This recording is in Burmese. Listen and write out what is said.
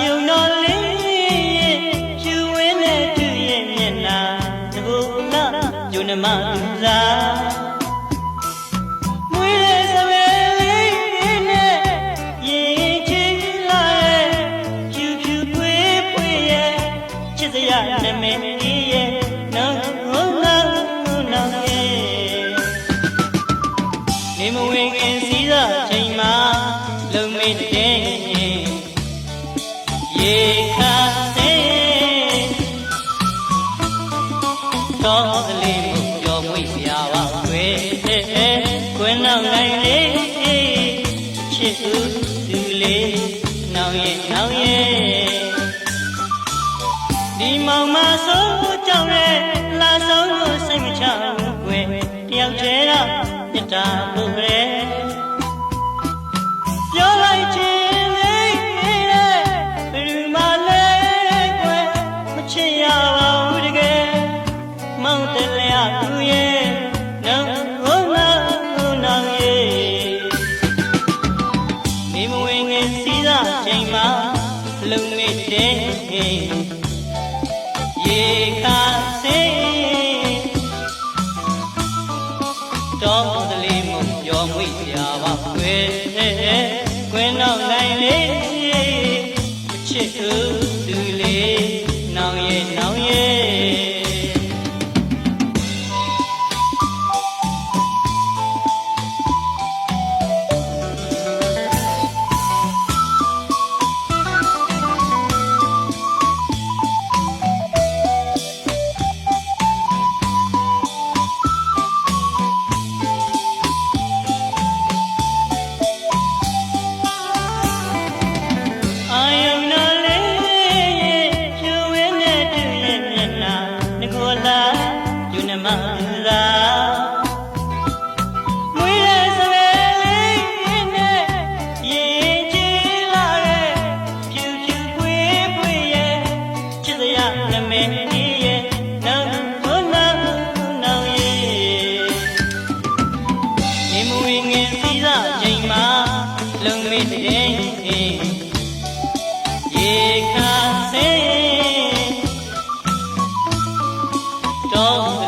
ယုံတော်လေးဖြူဝင်းနဲ့သူ့ရဲ့မျက်နှာသဘောလာယုံနမလူစားမွေးတဲ့စပယ်လေးနဲ့ရင်ချီလာရဲ့ဖြူဖြူပွေးပွေးရဲ့ချစ်စရာနာမည်ရဲ့နောင်ရဲ့နေမဝင်ခင်စီးသာချိန်မှာလုံမေးတဲ့ရေခါစေတော်ကလေးကိုကြော်မွေ့ပြပါွယ်ကွင်းနောက်နိုင်လေးချစ်သူလေးနောင်ရဲ့ဒီမောင်မဆိုးကြောင့်ရဲ့လာဆုံးကိုစိတ်မချဘူးကွယ်တယောက်တည်းတော့မြတ်တာလို့ပဲပြောလိုက်ခြင်းလေးတဲ့ဘယ်သူမှလည်းကွယ်မချစ်ရပါဘူးတကယ်မောင်တယ်လျာသူရဲ့နောင်ရဲ့နေမဝင်ငယ်စီးသာချိန်မှာလုံမေ့တဲ့ရေခါစေတော်ကလေးမပြောမွေ့ပြပါွယ်ကွင်းနောက်နိုင်လေးချစ်သူလေးနောင်ရဲ့ရေခါစေတော်